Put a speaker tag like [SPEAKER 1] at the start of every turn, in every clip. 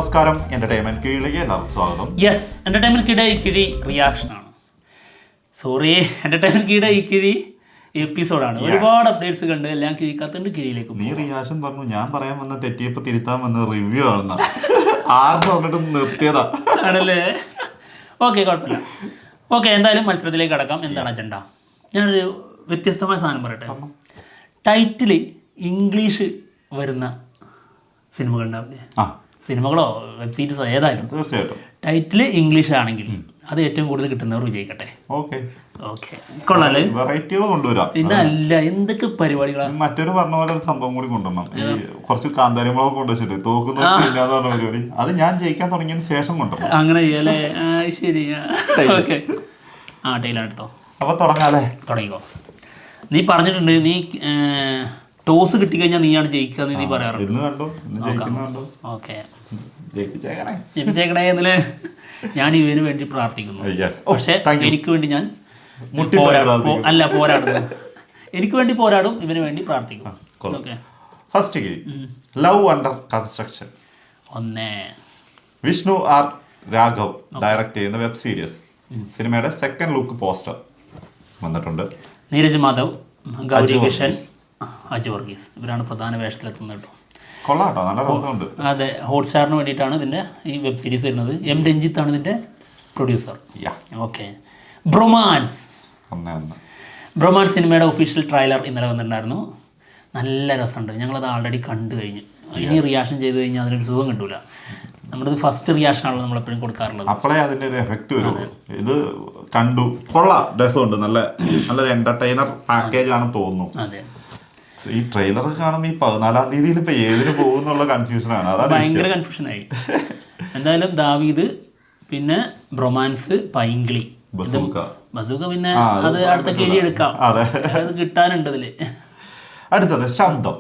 [SPEAKER 1] നമസ്കാരം, എന്റർടൈൻമെന്റ് കിഴിയിലേക്ക് എല്ലാവർക്കും സ്വാഗതം.
[SPEAKER 2] യെസ്, എന്റർടൈൻമെന്റ് കിഴിയുടെ ഈ കിഴി റിയാക്ഷനാണ്. സോറി, എന്റർടൈൻമെന്റ് കിഴിയുടെ ഈ കിഴി എപ്പിസോഡാണ്. ഒരുപാട് അപ്ഡേറ്റ്സ് കണ്ട് എല്ലാം കിഴിക്കാത്തുണ്ട്. കിഴിയിലേക്ക്
[SPEAKER 1] നീ റിയാക്ഷൻ പറഞ്ഞു, ഞാൻ പറയാൻ വന്ന തെറ്റിയപ്പോ തിരുത്താൻ വന്ന റിവ്യൂ ആണെന്ന ആർന്ന് പറഞ്ഞിട്ട് നിർത്തിയതാ
[SPEAKER 2] ആണല്ലേ. ഓക്കെ, കുഴപ്പമില്ല. ഓക്കെ, എന്തായാലും മത്സരത്തിലേക്ക് കടക്കാം. എന്താണ് അജണ്ട? ഞാനൊരു വ്യത്യസ്തമായ സാധനം പറയട്ടെ. ടൈറ്റില് ഇംഗ്ലീഷ് വരുന്ന സിനിമകൾ ഉണ്ടാവില്ലേ? സിനിമകളോ വെബ് സീരീസോ ഏതായാലും
[SPEAKER 1] തീർച്ചയായിട്ടും
[SPEAKER 2] ടൈറ്റില് ഇംഗ്ലീഷ് ആണെങ്കിൽ അത് ഏറ്റവും കൂടുതൽ കിട്ടുന്നവർ വിജയിക്കട്ടെ.
[SPEAKER 1] ഓക്കെ,
[SPEAKER 2] കൊള്ളാല്ലേ?
[SPEAKER 1] വെറൈറ്റികൾ കൊണ്ടുവരാം.
[SPEAKER 2] ഇതല്ല, എന്തൊക്കെ പരിപാടികളാണ്.
[SPEAKER 1] മറ്റൊരു പറഞ്ഞ പോലെ ഒരു സംഭവം കൂടി കൊണ്ടുവരണം. ഈ കുറച്ച് കാന്താരിമുളക് കൊണ്ടുവച്ചിട്ട് തോക്കുന്നത് പരിപാടി അത് ഞാൻ ജയിക്കാൻ തുടങ്ങിയതിന് ശേഷം കൊണ്ടുവരണം.
[SPEAKER 2] അങ്ങനെ ചെയ്യല്ലേ? ശരി, ഓക്കെ. ടൈലാണ് എടുത്തോ.
[SPEAKER 1] അപ്പൊ തുടങ്ങാല്ലേ?
[SPEAKER 2] തുടങ്ങിക്കോ. നീ പറഞ്ഞിട്ടുണ്ട് നീ ടോസ് കിട്ടിക്കഴിഞ്ഞാൽ നീയാണ് ജയിക്കുക നീ പറയാറുണ്ട്. ഓക്കെ, ജയിപ്പിച്ചേക്കണേ എന്നല്ലേ. ഞാൻ ഇവന് വേണ്ടി പ്രാർത്ഥിക്കുന്നു. പക്ഷെ എനിക്ക് വേണ്ടി ഞാൻ പോരാടുന്നു. എനിക്ക് വേണ്ടി പോരാടും, ഇവന് വേണ്ടി പ്രാർത്ഥിക്കും. Okay,
[SPEAKER 1] first love under construction. Vishnu R Raghav direct ചെയ്യുന്ന വെബ് സീരീസ്. സിനിമയുടെ സെക്കൻഡ് ലുക്ക് പോസ്റ്റർ വന്നിട്ടുണ്ട്.
[SPEAKER 2] നീരജ് മാധവ്, ഗൗരി കിഷൻ, അജു വർഗീസ് ഇവരാണ് പ്രധാന വേഷത്തിലെത്തുന്നത് കേട്ടോ.
[SPEAKER 1] കൊള്ളാട്ടോ, നല്ല രസമുണ്ട്.
[SPEAKER 2] അതെ, ഹോട്ട്സ്റ്റാറിന് വേണ്ടിയിട്ടാണ് ഇതിൻ്റെ ഈ വെബ് സീരീസ് വരുന്നത്. എം രഞ്ജിത്താണ് ഇതിൻ്റെ പ്രൊഡ്യൂസർ. ഓക്കെ, ബ്രൊമാൻസ് സിനിമയുടെ ഒഫീഷ്യൽ ട്രailer ഇന്നലെ വന്നിട്ടുണ്ടായിരുന്നു. നല്ല രസമുണ്ട്. ഞങ്ങളത് ആൾറെഡി കണ്ടു കഴിഞ്ഞു. ഇനി റിയാക്ഷൻ ചെയ്ത് കഴിഞ്ഞാൽ അതിനൊരു സുഖം കിട്ടൂല. നമ്മുടെ ഫസ്റ്റ് റിയാക്ഷൻ ആണല്ലോ നമ്മളെപ്പോഴും കൊടുക്കാറുള്ളത്.
[SPEAKER 1] അപ്പോഴേ അതിൻ്റെ ഒരു എഫക്റ്റ് വരും. ഇത് കണ്ടു, കൊള്ളാം, രസമുണ്ട്. നല്ലൊരു എന്റർടൈനർ പാക്കേജ് ആണെന്ന് തോന്നുന്നു.
[SPEAKER 2] അതെ,
[SPEAKER 1] ഈ ട്രെയിലർ കാണുമ്പോൾ ഈ 14-ാം തീയതിയിൽ ഇപ്പൊ ഏതിന് പോകുന്നുള്ള കൺഫ്യൂഷനാണ്. അതാണ്
[SPEAKER 2] ഭയങ്കര കൺഫ്യൂഷനായി. എന്തായാലും ദാവീദ്, പിന്നെ ബ്രൊമാൻസ്, പൈങ്കിളി, ബസൂക്ക പിന്നെ അത് അടുത്ത കിഴി എടുക്കാം. അത് കിട്ടാനുണ്ട് ഇതില്.
[SPEAKER 1] അടുത്തത് ശബ്ദം.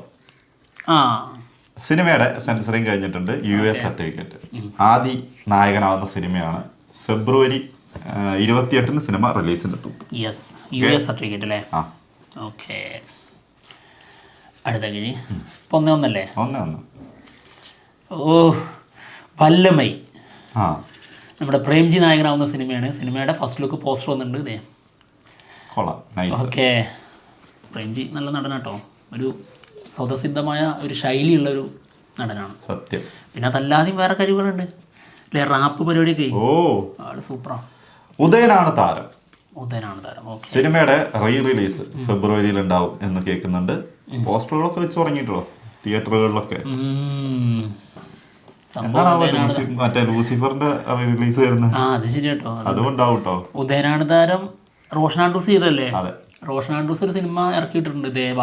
[SPEAKER 1] സിനിമയുടെ സെൻസറിങ് കഴിഞ്ഞിട്ടുണ്ട്. US certificate. ആദി നായകനാവുന്ന സിനിമയാണ്. ഫെബ്രുവരി 28 സിനിമ റിലീസിനെത്തും.
[SPEAKER 2] യെസ്, US സർട്ടിഫിക്കറ്റ് അല്ലേ? ഓക്കെ, അടുത്ത കിഴി. ഇപ്പൊ ഒന്നല്ലേ? ഓ, വല്ലമൈ. നമ്മുടെ പ്രേംജി നായകനാവുന്ന സിനിമയാണ്. സിനിമയുടെ ഫസ്റ്റ് ലുക്ക് പോസ്റ്റർ വന്നിട്ടുണ്ട്. ഇതേ ഓക്കെ. പ്രേംജി നല്ല നടനാട്ടോ. ഒരു സ്വതസിദ്ധമായ ഒരു ശൈലിയുള്ളൊരു നടനാണ്.
[SPEAKER 1] സത്യം.
[SPEAKER 2] പിന്നെ അതല്ലാതെയും വേറെ കഴിവുകളുണ്ട് അല്ലേ? റാപ്പ് പരിപാടിയൊക്കെ ആള് സൂപ്പറാണ്.
[SPEAKER 1] ഉദയനാണ് താരം.
[SPEAKER 2] ഓക്കെ.
[SPEAKER 1] സിനിമയുടെ റിലീസ് ഫെബ്രുവരിയിൽ ഉണ്ടാവും എന്ന് കേൾക്കുന്നുണ്ട്. പോസ്റ്ററുകളൊക്കെ വെച്ച് തുടങ്ങിയിട്ടോ തിയേറ്ററുകളിലൊക്കെ. മറ്റേ ലൂസിഫറിന്റെ റിലീസ് വരുന്നത്.
[SPEAKER 2] അത് ശരി കേട്ടോ.
[SPEAKER 1] അതുകൊണ്ടാവും കേട്ടോ.
[SPEAKER 2] ഉദയനാണ് താരം റോഷൻ ആൻഡ്രൂസ് ചെയ്തല്ലേ? റോഷൻ ആൻഡ്രൂസ് ഒരു സിനിമ ഇറക്കിയിട്ടുണ്ട്, ദേവ.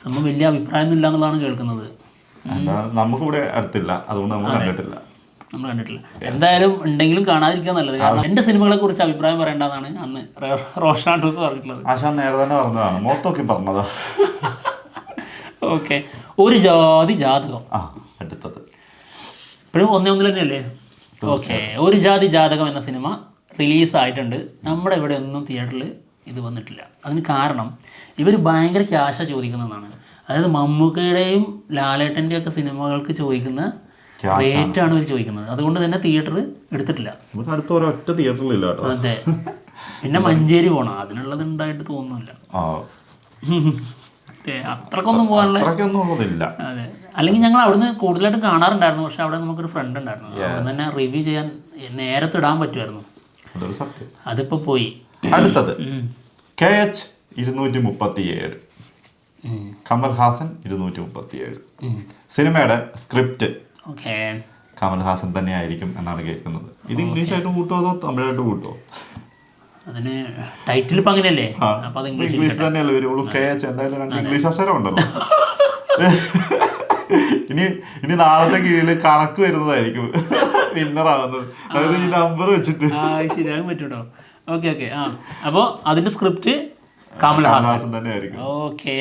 [SPEAKER 2] സംഭവം വലിയ അഭിപ്രായം ഇല്ല എന്നുള്ളതാണ് കേൾക്കുന്നത്.
[SPEAKER 1] നമുക്കിവിടെ അടുത്തില്ല, അതുകൊണ്ട് നമ്മൾ കണ്ടിട്ടില്ല.
[SPEAKER 2] എന്തായാലും ഉണ്ടെങ്കിലും കാണാതിരിക്കാൻ നല്ലത്. കാരണം എന്റെ സിനിമകളെ കുറിച്ച് അഭിപ്രായം പറയേണ്ടതാണ് അന്ന് റോഷൻ ആൻഡ്രൂസ് പറഞ്ഞിട്ടുള്ളത്.
[SPEAKER 1] ആശാൻ നേരെ തന്നെ പറഞ്ഞതാണ്, മൊത്തമൊക്കെ പറഞ്ഞതാ.
[SPEAKER 2] ഓക്കെ, ഒരു ജാതി ജാതകം.
[SPEAKER 1] അടുത്തത്
[SPEAKER 2] ഇപ്പോഴും ഒന്നിൽ തന്നെയല്ലേ? ഓക്കെ, ഒരു ജാതി ജാതകം എന്ന സിനിമ റിലീസായിട്ടുണ്ട്. നമ്മുടെ ഇവിടെ ഒന്നും തിയേറ്ററിൽ ഇത് വന്നിട്ടില്ല. അതിന് കാരണം ഇവർ ഭയങ്കര ക്യാഷാ ചോദിക്കുന്നതാണ്. അതായത് മമ്മൂക്കയുടെയും ലാലേട്ടൻ്റെയും ഒക്കെ സിനിമകൾക്ക് ചോദിക്കുന്ന റേറ്റാണ് ഇവർ ചോദിക്കുന്നത്. അതുകൊണ്ട് തന്നെ തിയേറ്റർ എടുത്തിട്ടില്ല. അതെ, പിന്നെ മഞ്ചേരി പോകണം, അതിനുള്ളത് ഉണ്ടായിട്ട് തോന്നുന്നില്ല. അത്രക്കൊന്നും പോകാനുള്ള. അതെ, അല്ലെങ്കിൽ ഞങ്ങൾ അവിടുന്ന് കൂടുതലായിട്ട് കാണാറുണ്ടായിരുന്നു. പക്ഷെ അവിടെ നമുക്കൊരു ഫ്രണ്ട് ഉണ്ടായിരുന്നു, അവിടെ തന്നെ റിവ്യൂ ചെയ്യാൻ നേരത്തെ ഇടാൻ പറ്റുമായിരുന്നു. അതിപ്പോ പോയി.
[SPEAKER 1] അടുത്തത് KH 237, കമൽഹാസൻ 237. സിനിമയുടെ സ്ക്രിപ്റ്റ് കമൽഹാസൻ തന്നെ ആയിരിക്കും എന്നാണ് കേൾക്കുന്നത്. ഇത് ഇംഗ്ലീഷായിട്ട് കൂട്ടോ അതോ തമിഴായിട്ട് കൂട്ടോ?
[SPEAKER 2] അതിന് ടൈറ്റിൽ ഇപ്പം അങ്ങനെയല്ലേ? അപ്പൊ അത്
[SPEAKER 1] ഇംഗ്ലീഷ് തന്നെയല്ലേ വരുള്ളൂ. KH എന്തായാലും 2 ഇംഗ്ലീഷ് അക്ഷരം ഉണ്ടല്ലോ. ഇനി നാളത്തെ കീഴിൽ കണക്ക് വരുന്നതായിരിക്കും വിന്നറാകുന്നത്. അതായത് ഈ നമ്പർ വെച്ചിട്ട്
[SPEAKER 2] ശരിയാകാൻ പറ്റൂട്ടോ. ഓക്കെ, അപ്പോൾ അതിന്റെ സ്ക്രിപ്റ്റ് കമൽഹാസൻ തന്നെ ആയിരിക്കും. ഓക്കെ,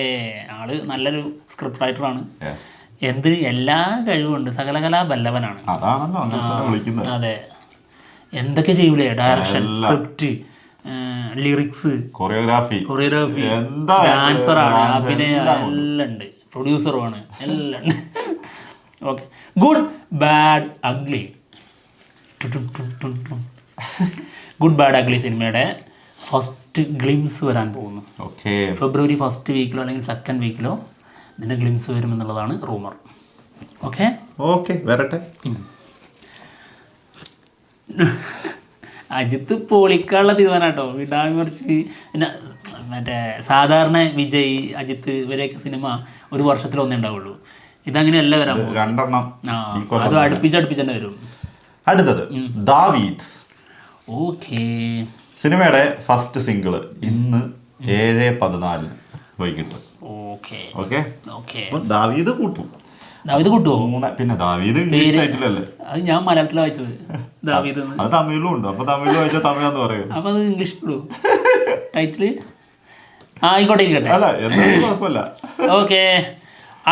[SPEAKER 2] ആള് നല്ലൊരു സ്ക്രിപ്റ്റ് റൈറ്ററാണ്. എല്ലാ കഴിവുണ്ട്, സകലകലാ ബല്ലവനാണ്. അതെ, എന്തൊക്കെ ചെയ്യൂലേ? ഡയറക്ഷൻ, സ്ക്രിപ്റ്റ്, ലിറിക്സ്, കൊറിയോഗ്രാഫി, ഡാൻസറാണ്, അഭിനയം എല്ലാം ഉണ്ട്, പ്രൊഡ്യൂസറുമാണ്, എല്ലാം ഉണ്ട്. Okay, good bad ugly. Good bad ugly സിനിമയുടെ ഫസ്റ്റ് ഗ്ലിംസ് വരാൻ പോകുന്നു.
[SPEAKER 1] ഓക്കെ,
[SPEAKER 2] ഫെബ്രുവരി ഫസ്റ്റ് വീക്കിലോ അല്ലെങ്കിൽ സെക്കൻഡ് വീക്കിലോ ഇതിൻ്റെ ഗ്ലിംസ് വരുമെന്നുള്ളതാണ് റൂമർ. ഓക്കെ
[SPEAKER 1] ഓക്കെ, വരട്ടെ.
[SPEAKER 2] അജിത്ത് പൊളിക്കാനുള്ള തീരുമാനം കേട്ടോ. വിടാൻ കുറച്ച് പിന്നെ മറ്റേ സാധാരണ വിജയ്, അജിത്ത് ഇവരെയൊക്കെ സിനിമ ഒരു വർഷത്തിൽ ഒന്നേ ഉണ്ടാവുള്ളൂ. ഇതങ്ങനെയല്ല വരാൻ പോകും.
[SPEAKER 1] 2 എണ്ണം
[SPEAKER 2] അത് അടുപ്പിച്ച് തന്നെ വരും.
[SPEAKER 1] അടുത്തത് ദാവീദ്.
[SPEAKER 2] ഓക്കെ,
[SPEAKER 1] സിനിമയുടെ ഫസ്റ്റ് സിംഗിള് ഇന്ന് 7/14 വൈകിട്ട്.
[SPEAKER 2] Okay
[SPEAKER 1] okay
[SPEAKER 2] okay.
[SPEAKER 1] ദാവീദ് കൂട്ടും.
[SPEAKER 2] ദാവീദ് കൂട്ടുമോ?
[SPEAKER 1] പിന്നെ ദാവീദ് ഇംഗ്ലീഷ് ടൈറ്റിലല്ലേ?
[SPEAKER 2] അത് ഞാൻ മലയാളത്തിലാണ് വായിച്ചത്. ദാവീദ്
[SPEAKER 1] അത് തമിഴിലും ഉണ്ട്. അപ്പൊ തമിഴിൽ വായിച്ചാൽ തമിഴാന്ന് പറയും.
[SPEAKER 2] അപ്പൊ അത് ഇംഗ്ലീഷ് ഇടും ടൈറ്റില്. ആയിക്കോട്ടെ, ഇരിക്കട്ടെ.
[SPEAKER 1] അല്ല, എന്തായാലും കുഴപ്പമില്ല.
[SPEAKER 2] ഓക്കെ,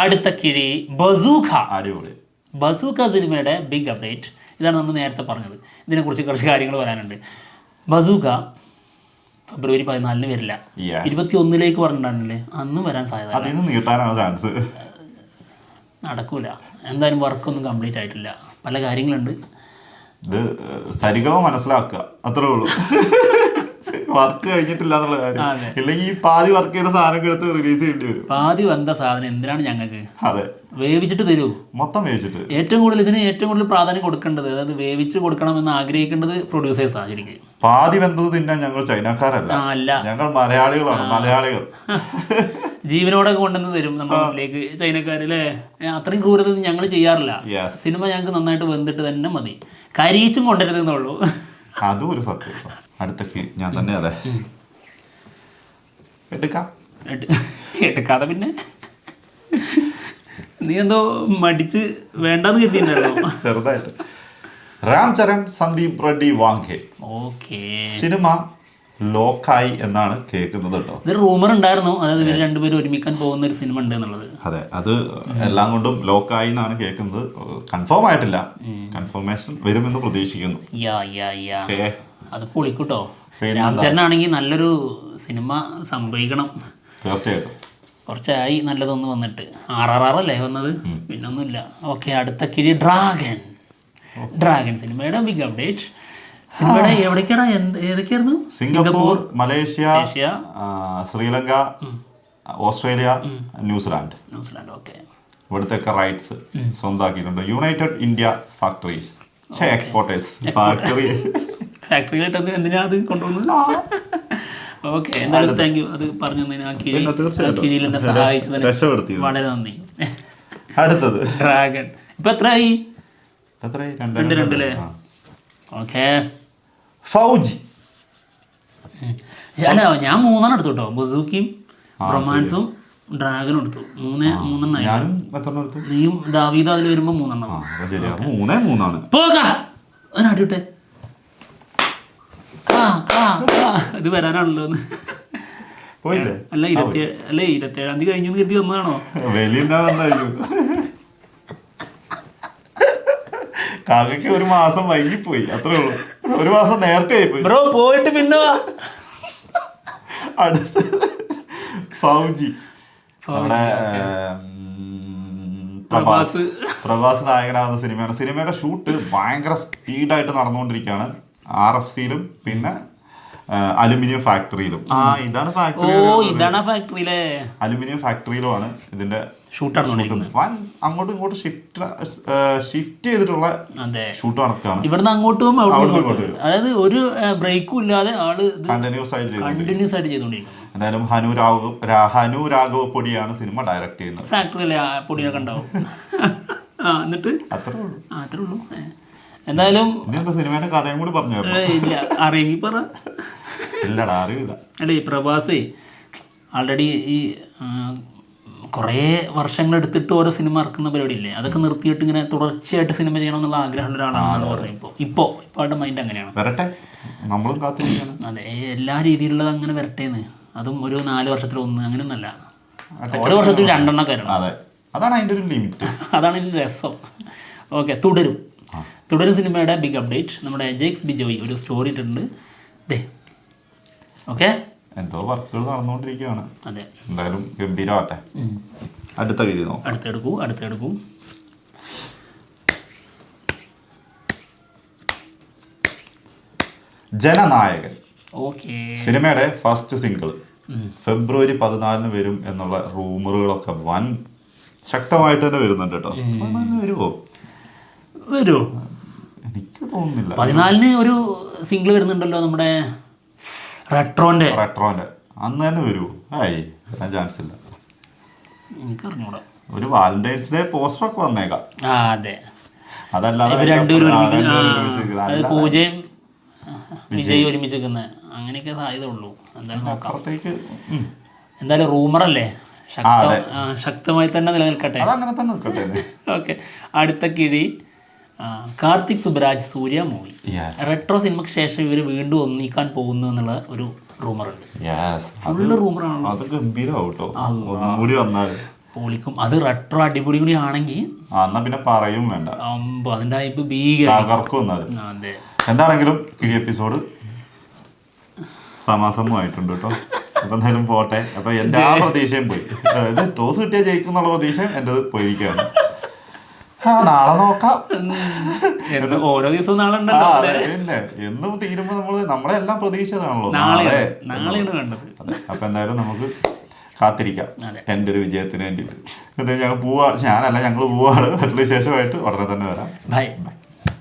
[SPEAKER 2] അടുത്ത കിഴി ബസൂഖ.
[SPEAKER 1] അടിപൊളി.
[SPEAKER 2] ബസൂഖ സിനിമയുടെ ബിഗ് അപ്ഡേറ്റ് ഇതാണ് നമ്മൾ നേരത്തെ പറഞ്ഞത്. ഇതിനെക്കുറിച്ച് കുറച്ച് കാര്യങ്ങൾ വരാനുണ്ട്. ബസൂഖ ഫെബ്രുവരി 14 വരില്ല, 21 പറഞ്ഞിട്ടുണ്ടായിരുന്നില്ലേ, അന്ന് വരാൻ സാധ്യത.
[SPEAKER 1] അതിന് നീട്ടാനാണ് ചാൻസ്.
[SPEAKER 2] നടക്കൂല. എന്തായാലും വർക്കൊന്നും കംപ്ലീറ്റ് ആയിട്ടില്ല, പല കാര്യങ്ങളുണ്ട്.
[SPEAKER 1] ഇത് സരിഗമ മനസ്സിലാക്കുക, അത്രേ ഉള്ളൂ. വർക്ക് കഴിഞ്ഞിട്ടില്ല എന്നുള്ള കാര്യം. ഇല്ലെങ്കിൽ ഈ പാതി വർക്ക് ചെയ്ത സാധനം എടുത്ത് റിലീസ് ചെയ്യേണ്ടി വരും.
[SPEAKER 2] പാതി വന്ന സാധനം എന്തിനാണ് ഞങ്ങൾക്ക്?
[SPEAKER 1] അതെ,
[SPEAKER 2] വേവിച്ചിട്ട് തരൂ.
[SPEAKER 1] മൊത്തം വേവിച്ചിട്ട്.
[SPEAKER 2] ഏറ്റവും കൂടുതൽ പ്രാധാന്യം കൊടുക്കേണ്ടത്, അതായത് വേവിച്ച് കൊടുക്കണമെന്ന് ആഗ്രഹിക്കേണ്ടത് പ്രൊഡ്യൂസേഴ്സാണ് ശരിക്കും.
[SPEAKER 1] പാതി വെന്തത് തിന്നാൻ ഞങ്ങൾ ചൈനക്കാരല്ല,
[SPEAKER 2] അല്ല,
[SPEAKER 1] ഞങ്ങൾ മലയാളികളാണ്. മലയാളികൾ
[SPEAKER 2] ജീവനോടെ കൊണ്ടുവന്ന് തരും നമ്മുടെ വീട്ടിലേക്ക് ചൈനക്കാരല്ലേ. അത്രയും ക്രൂരത ഞങ്ങൾ ചെയ്യാറില്ല. സിനിമ ഞങ്ങൾക്ക് നന്നായിട്ട് വെന്തിട്ട് തന്നെ മതി, കരിയിച്ചും കൊണ്ടുവരുന്നതെന്നുള്ളൂ.
[SPEAKER 1] അതും ഒരു സത്യം. അടുത്തേക്ക് ഞാൻ തന്നെ അല്ലേ
[SPEAKER 2] എടുക്കാതെ പിന്നെ നീ എന്തോ മടിച്ച് വേണ്ടെന്ന് കരുതിയിട്ടുണ്ടല്ലോ.
[SPEAKER 1] ചെറുതായിട്ട്. രാം ചരൺ സന്ദീപ് റെഡ്ഡി വാങ്കെ.
[SPEAKER 2] ഓക്കെ,
[SPEAKER 1] സിനിമ ലോക്കായി എന്നാണ് കേൾക്കുന്നത് കേട്ടോ.
[SPEAKER 2] ഇതൊരു റൂമർ ഉണ്ടായിരുന്നു, അതായത് ഇവർ രണ്ടുപേരും ഒരുമിക്കാൻ പോകുന്ന ഒരു സിനിമ ഉണ്ട് എന്നുള്ളത്.
[SPEAKER 1] അതെ, അത് എല്ലാം കൊണ്ടും ലോക്കായി എന്നാണ് കേൾക്കുന്നത്. കൺഫേം ആയിട്ടില്ല, കൺഫർമേഷൻ വരുമെന്ന് പ്രതീക്ഷിക്കുന്നു.
[SPEAKER 2] അത് പൊളിക്കൂട്ടോ. രാംചരനാണെങ്കിൽ നല്ലൊരു സിനിമ സംഭവിക്കണം.
[SPEAKER 1] തീർച്ചയായിട്ടും.
[SPEAKER 2] കുറച്ചായി നല്ലതൊന്ന് വന്നിട്ട്. RRR അല്ലേ വന്നത്, പിന്നെ ഒന്നുമില്ല. ഓക്കെ, അടുത്ത കിഴി ഡ്രാഗൺ സിനിമയുടെ ബിഗ് അപ്ഡേറ്റ്. സിനിമയുടെ എവിടേക്കാണ്, ഏതൊക്കെയായിരുന്നു?
[SPEAKER 1] Singapore, Malaysia, Sri Lanka, Australia, New Zealand.
[SPEAKER 2] Okay.
[SPEAKER 1] ഇവിടുത്തെ റൈറ്റ്സ് സ്വന്തമാക്കിയിട്ടുണ്ട് യുണൈറ്റഡ് ഇന്ത്യ ഫാക്ടറീസ്, എക്സ്പോർട്ടേഴ്സ്
[SPEAKER 2] ഫാക്ടറിയിലിട്ട് എന്തിനാണ് അത് കൊണ്ടുവന്നത്? ഓക്കെ, എന്തായാലും താങ്ക് യു അത് പറഞ്ഞു തന്നതിന്. ആ കിഴിയിൽ എന്നെ സഹായിച്ചതിന് വളരെ നന്ദി.
[SPEAKER 1] അടുത്തത്
[SPEAKER 2] ഡ്രാഗൺ. ഇപ്പൊ എത്രയായി?
[SPEAKER 1] 2
[SPEAKER 2] ഓക്കെ.
[SPEAKER 1] ഫൗജി.
[SPEAKER 2] അല്ല, ഞാൻ 3 എടുത്തു കേട്ടോ. ബസൂക്കിയും റൊമാൻസും ഡ്രാഗനും എടുത്തു. 3 നീയും ദാവീദ് അതിൽ വരുമ്പോ 3 പോകാ അതിനാട്ടിട്ടെ. ഇത് വരാനാണല്ലോ. അല്ല 27-ാം തീയതി കഴിഞ്ഞു കരുതി വന്നതാണോ?
[SPEAKER 1] കാക്കയ്ക്ക് 1 മാസം വൈകിപ്പോയി, അത്രേ ഉള്ളൂ. 1 മാസം നേരത്തെ ആയിപ്പോയി
[SPEAKER 2] ബ്രോ. പോയിട്ട് പിന്നെ
[SPEAKER 1] അടുത്ത ഫൗജി. നമ്മുടെ പ്രഭാസ് നായകനാവുന്ന സിനിമയാണ്. സിനിമയുടെ ഷൂട്ട് ഭയങ്കര സ്പീഡായിട്ട് നടന്നുകൊണ്ടിരിക്കുകയാണ്. RFCയിലും പിന്നെ അലുമിനിയം ഫാക്ടറിയിലും. ഇതാണ്
[SPEAKER 2] ഫാക്ടറിയിലെ
[SPEAKER 1] അലുമിനിയം ഫാക്ടറിയിലുമാണ് ഇതിന്റെ
[SPEAKER 2] ഷൂട്ട് നടന്നുകൊണ്ടിരിക്കുന്നത്.
[SPEAKER 1] അങ്ങോട്ടും ഇങ്ങോട്ടും ഷിഫ്റ്റ് ചെയ്തിട്ടുള്ള ഷൂട്ട് നടക്കുകയാണ്.
[SPEAKER 2] ഇവിടുന്ന് അങ്ങോട്ടും അതായത് ഒരു ബ്രേക്കും ഇല്ലാതെ ആള്
[SPEAKER 1] കണ്ടിന്യൂസ് ആയിട്ട്
[SPEAKER 2] ചെയ്തുകൊണ്ടിരിക്കുന്നു.
[SPEAKER 1] എന്തായാലും ഹനു രാഘവ പൊടിയാണ് സിനിമ ഡയറക്ട് ചെയ്യുന്നത്.
[SPEAKER 2] ഫാക്ടറിയിലെ പൊടിയൊക്കെ ഉണ്ടാവും. എന്നിട്ട്
[SPEAKER 1] അത്രേ
[SPEAKER 2] ഉള്ളൂ. എന്തായാലും
[SPEAKER 1] സിനിമയുടെ കഥയും കൂടി പറഞ്ഞു.
[SPEAKER 2] ഇല്ല, അറിയെങ്കിൽ പറ.
[SPEAKER 1] ഇല്ലടാ, അറിയില്ല.
[SPEAKER 2] അല്ലേ, ഈ പ്രഭാസേ ആൾറെഡി ഈ കുറേ വർഷങ്ങൾ എടുത്തിട്ട് ഓരോ സിനിമ ഇറക്കുന്ന പരിപാടി ഇല്ലേ, അതൊക്കെ നിർത്തിയിട്ട് ഇങ്ങനെ തുടർച്ചയായിട്ട് സിനിമ ചെയ്യണം എന്നുള്ള ആഗ്രഹമുള്ള ഒരാളാണെന്ന് പറയുമ്പോൾ ഇപ്പോൾ ആളുടെ മൈൻഡ് അങ്ങനെയാണ്.
[SPEAKER 1] വരട്ടെ, നമ്മളും കാത്തിരിക്കുകയാണ്.
[SPEAKER 2] അതെ, എല്ലാ രീതിയിലുള്ളത് അങ്ങനെ വരട്ടേന്ന്. അതും ഒരു 4 വർഷത്തിൽ 1 അങ്ങനെയൊന്നല്ല, ഓരോ വർഷത്തിൽ 2 എണ്ണക്കാരാണ്.
[SPEAKER 1] അതാണ് അതിൻ്റെ ഒരു ലിമിറ്റ്.
[SPEAKER 2] അതാണ് ഇതിൻ്റെ രസം. ഓക്കെ, തുടരും സിനിമയുടെ ബിഗ് അപ്ഡേറ്റ്. നമ്മുടെ ജെയ്ക്സ് ബിജോയ് ഒരു സ്റ്റോറി ഇട്ടിട്ടുണ്ട്. ഓക്കെ,
[SPEAKER 1] എന്തോ വർക്കുകൾ നടന്നുകൊണ്ടിരിക്കുകയാണ്.
[SPEAKER 2] അതെ,
[SPEAKER 1] എന്തായാലും ഗംഭീരമാട്ടെ. അടുത്ത കഴിയുന്നോ?
[SPEAKER 2] അടുത്തെടുക്കൂ.
[SPEAKER 1] ജനനായകൻ
[SPEAKER 2] ഓക്കെ.
[SPEAKER 1] സിനിമയുടെ ഫസ്റ്റ് സിംഗിൾ ഫെബ്രുവരി 14 വരും എന്നുള്ള റൂമറുകളൊക്കെ വൻ ശക്തമായിട്ട് തന്നെ വരുന്നുണ്ട് കേട്ടോ. വരുമോ? എനിക്ക് തോന്നുന്നില്ല.
[SPEAKER 2] 14 ഒരു സിംഗിൾ വരുന്നുണ്ടല്ലോ നമ്മുടെ റെട്രോന്റെ.
[SPEAKER 1] അന്ന് തന്നെ വരുമോ? വരാൻ ചാൻസ് ഇല്ല.
[SPEAKER 2] എനിക്കറിഞ്ഞൂടാ.
[SPEAKER 1] ഒരു വാലന്റൈൻസ് ഡേ പോസ്റ്റർ ഒക്കെ വന്നേക്കാം.
[SPEAKER 2] അതെ.
[SPEAKER 1] അതല്ലാതെ
[SPEAKER 2] പൂജയും വിജയ് ഒരുമിച്ച് അങ്ങനെയൊക്കെ സാധ്യത ഉള്ളൂ. എന്തായാലും നോക്കാം. എന്തായാലും റൂമറല്ലേ, ശക്തമായി തന്നെ നിലനിൽക്കട്ടെ. ഓക്കെ. അടുത്ത കിഴി കാർത്തിക് സുബരാജ് സൂര്യ മൂവി. റെട്രോ സിനിമയ്ക്ക് ശേഷം ഇവർ വീണ്ടും ഒന്നിക്കാൻ പോകുന്നു എന്നുള്ള ഒരു റൂമറുണ്ട്. ഫുള്ള് റൂമറാണല്ലോ. പൊളിക്കും. അത് റെട്രോ അടിപൊളി കൂടി ആണെങ്കിൽ
[SPEAKER 1] പിന്നെ പറയും വേണ്ട.
[SPEAKER 2] അതിന്റെ ഹൈപ്പ് ഭീകരം.
[SPEAKER 1] അതെ. എന്താണെങ്കിലും ഈ എപ്പിസോഡ് സമാസമായിട്ടുണ്ട് കേട്ടോ. അപ്പൊ എന്തായാലും പോട്ടെ. അപ്പൊ എന്റെ ആ പ്രതീക്ഷയും പോയി. അതായത് ടോസ് കിട്ടിയ ജയിക്കുന്നുള്ള പ്രതീക്ഷ എന്റെ പോയിരിക്കുകയാണ്. നാളെ നോക്കാം.
[SPEAKER 2] ഓരോ ദിവസവും നാളെ
[SPEAKER 1] പിന്നെ എന്നും തീരുമ്പോ നമ്മളെ എല്ലാം പ്രതീക്ഷിച്ചതാണല്ലോ.
[SPEAKER 2] നാളെയാണ് വേണ്ടത്.
[SPEAKER 1] അപ്പൊ എന്തായാലും നമുക്ക് കാത്തിരിക്കാം എൻ്റെ ഒരു വിജയത്തിന് വേണ്ടിയിട്ട്. ഞങ്ങൾ പോവാ, ഞാനല്ല ഞങ്ങൾ പോവാണ്. മറ്റുള്ള വിശേഷമായിട്ട് ഉടനെ തന്നെ വരാം.
[SPEAKER 2] ബൈ.